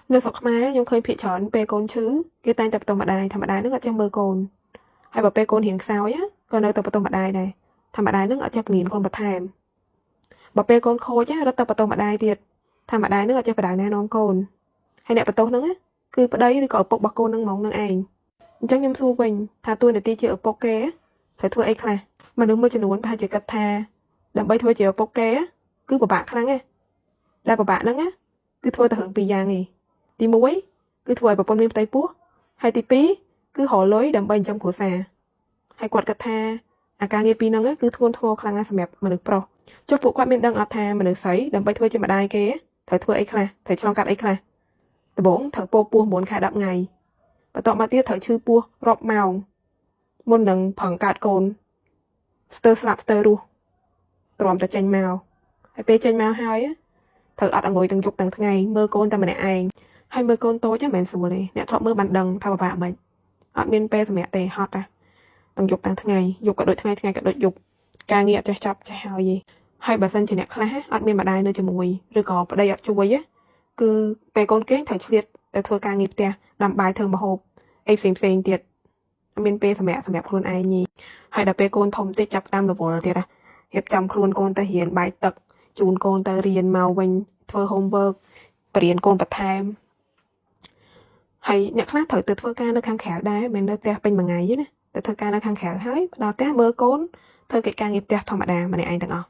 នៅស្រុកខ្មែរខ្ញុំឃើញភាគច្រើនពេលកូនឈឺគេតែងតែបន្ទោសម្ដាយថាម្ដាយនឹងអត់ចេះមើលកូនហើយបើពេលកូនរៀងខ្សោយក៏នៅតែបន្ទោសម្ដាយដែរថាម្ដាយនឹងអត់ចេះបង្រៀនកូនបន្ថែមបើពេលកូនខូចរត់ទៅបន្ទោសម្ដាយទៀតថាម្ដាយនឹងអត់ចេះបដៅណែនាំកូនហើយអ្នកបន្ទោហ្នឹងគឺប្តីឬក៏ឪពុករបស់កូននឹងហ្មងនឹងឯងអញ្ចឹងខ្ញុំសួរវិញថាតួនាទីជាឪពុកគេត្រូវធ្វើអីខ្លះមនុស្សមួយចំនួនប្រហែលជាគិតថាដើម្បីធ្វើជាឪពុកគេគឺពិបាកខ្លាំងដែលពិបាកហ្នឹងគឺធ្វើទៅរឿងពីរយ៉ាងឯងទី1គឺធ្វើឲ្យប្រពន្ធមានផ្ទៃពោះហើយទី2គឺរកលុយដើម្បីចិញ្ចឹមគ្រួសារហើយគាត់គិតថាអាការងារពីរហ្នឹងគឺធ្ងន់ធ្ងរខ្លាំងណាស់សម្រាប់មនុស្សប្រុសចុះពួកគាត់មានដឹងអត់ថាមនុស្សស្រីដើម្បីធ្វើជាម្ដាយគេត្រូវធ្វើអីខ្លះត្រូវឆ្លងកាត់អីខ្លះដំបូងត្រូវពោះពោះ9ខែ10ថ្ងៃបន្ទាប់មកទៀតត្រូវឈឺពោះរាប់ម៉ោងមុននឹងប្រឹងកើតកូនស្ទើរស្លាប់ស្ទើររស់ទ្រាំតែចេញមកហើយពេលចេញមកហើយត្រូវអត់អង្គុយទាំងយប់ទាំងថ្ងៃមើលកូនតែម្នាក់ឯងហើយមើលកូនតូចមិនមែនស្រួលទេអ្នកធ្លាប់មើលបានដឹងថាពិបាកមិនអត់មានពេលសម្រាប់ទេហត់ទាំងយប់ទាំងថ្ងៃយប់ក៏ដូចថ្ងៃថ្ងៃក៏ដូចយប់ការងារអត់ចេះចប់ចេះហើយទេហើយបើសិនជាអ្នកខ្លះអត់មានម្ដាយនៅជាមួយឬក៏ប្តីអត់ជួយគឺពេលកូនគេងត្រូវឆ្លៀតទៅធ្វើការងារផ្ទះដាំបាយធ្វើម្ហូបអីផ្សេងទៀតអត់មានពេលសម្រាប់ខ្លួនឯងទេហើយដល់ពេលកូនធំតិចចាប់តាមរវល់ទៀតរៀបចំខ្លួនកូនទៅរៀនបាយទឹកជូនកូនទៅរៀនមកវិញធ្វើ homework បរៀនកូនបន្ថែមហើយអ្នកខ្លះត្រូវទៅធ្វើការនៅខាងក្រៅដែរមិននៅផ្ទះពេញមួយថ្ងៃទេណាទៅធ្វើការនៅខាងក្រៅហើយដល់ផ្ទះមើលកូនធ្វើកិច្ចការងារផ្ទះធម្មតាម្នាក់ឯងទាំងអស់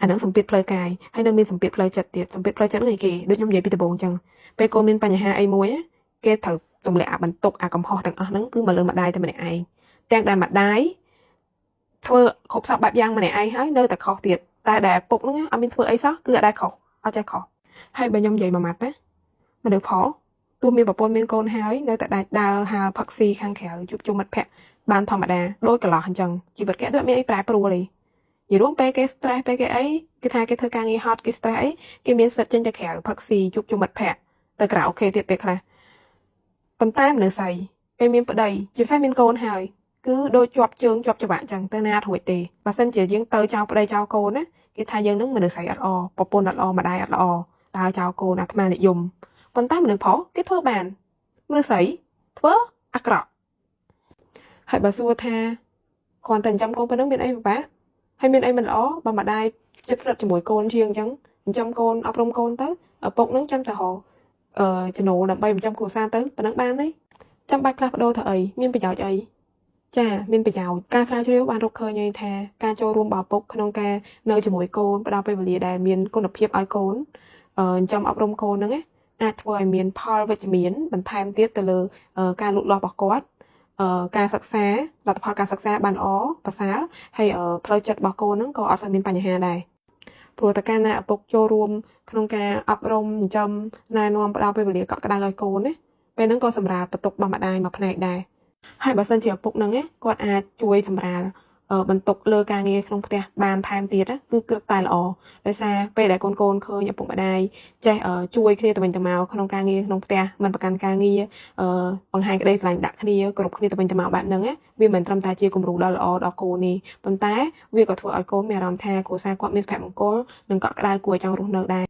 អានឹងសម្ពាធផ្លូវកាយហើយនៅមានសម្ពាធផ្លូវចិត្តទៀតសម្ពាធផ្លូវចិត្តហ្នឹងឯគេដូចខ្ញុំនិយាយពីដំបូងអញ្ចឹងពេលកូនមានបញ្ហាអីមួយគេត្រូវទម្លាក់អាបន្ទុកអាកំហុសទាំងអស់ហ្នឹងគឺមកលើម្ដាយតែម្នាក់ឯងទាំងដែលម្ដាយធ្វើគ្រប់សពបែបយ៉ាងម្នាក់ឯងហើយនៅតែខុសទៀតតែដែលពុកហ្នឹងអត់មានធ្វើអីសោះគឺអត់ដែរខុសអត់ចេះខុសហើយបើខ្ញុំនិយាយមួយម៉ាត់ណាមនុស្សផងទោះមានប្រពន្ធមានកូនហើយនៅតែដាច់ដើរហើរផឹកស៊ីខាងក្រៅជួបជុំមិត្តភ័ក្តិបានធម្មតាដូចកន្លោះអញ្ចឹងជីវិតគេដូចមានអីប្រែប្រួលទេនិយាយរួមពេលគេ stress ពេលគេអីគេថាគេធ្វើការងារហត់គេ stress អីគេមានសិទ្ធចេញទៅក្រៅផឹកស៊ីជួបជុំមិត្តភ័ក្តិទៅក្រៅអូខេទៀតពេលខ្លះប៉ុន្តែមនុស្សស្រីពេលមានប្តីជាពិសេសមានកូនហើយគឺដូចជាប់ជើងជាប់ច្បាក់អញ្ចឹងទៅណារួចទេបើសិនជាយើងទៅចោលប្តីចោលកូនណាគេថាយើងនឹងមនុស្សស្រីអត់ល្អប្រពន្ធអត់ល្អម្ដាយអត់ល្អដើរចោលកូនអាត្មានិយមប៉ុន្តែមនុស្សប្រុសគេធ្វើបានមនុស្សស្រីធ្វើអាក្រក់ហើយបើសួរថាគ្រាន់តែចិញ្ចឹមកូនប៉ុណ្ណឹងមានអីពិបាកហើយមានអីមិនល្អបើម្ដាយចិត្តស្និទ្ធជាមួយកូនជាងអញ្ចឹងចិញ្ចឹមកូនអប់រំកូនទៅឪពុកនឹងចាំតែរកចំណូលដើម្បីចិញ្ចឹមគ្រួសារទៅប៉ុណ្ណឹងបានទេចាំបាច់ផ្លាស់ប្ដូរទៅអីមានប្រយោជន៍អីចាមានប្រយោជន៍ការស្រាវជ្រាវបានរកឃើញថាការចូលរួមរបស់ឪពុកក្នុងការនៅជាមួយកូនផ្ដល់ពេលវេលាដែលមានគុណភាពឲ្យកូនចិញ្ចឹមអប់រំកូនហ្នឹងអាចធ្វើឲ្យមានផលវិជ្ជមានបន្ថែមទៀតទៅលើការលូតលាស់របស់គាត់ការសិក្សាលទ្ធផលការសិក្សាបានល្អប្រសើរហើយផ្លូវចិត្តរបស់កូនហ្នឹងក៏អត់សូវមានបញ្ហាដែរព្រោះតែកាលណាឪពុកចូលរួមក្នុងការអប់រំចិញ្ចឹមណែនាំផ្ដល់ពេលវេលាកក់ក្ដៅឲ្យកូនណាពេលហ្នឹងក៏សម្រាប់បន្ទុករបស់ម្ដាយមួយផ្នែកដែរហើយបើសិនជាឪពុកហ្នឹងគាត់អាចជួយសម្រាលបន្ទុកលើការងារក្នុងផ្ទះបានថែមទៀតគឺគិតតែល្អដោយសារពេលដែលកូនឃើញឪពុកម្ដាយចេះជួយគ្នាទៅវិញទៅមកក្នុងការងារក្នុងផ្ទះមិនប្រកាន់ការងារបង្ហាញក្តីស្រឡាញ់ដាក់គ្នាគ្រប់គ្នាទៅវិញទៅមកបែបហ្នឹងវាមិនត្រឹមតែជាគំរូដ៏ល្អដល់កូនទេប៉ុន្តែវាក៏ធ្វើឲ្យកូនមានអារម្មណ៍ថាគ្រួសារគាត់មានសុភមង្គលនិងកក់ក្ដៅគួរឲ្យចង់រស់នៅដែរ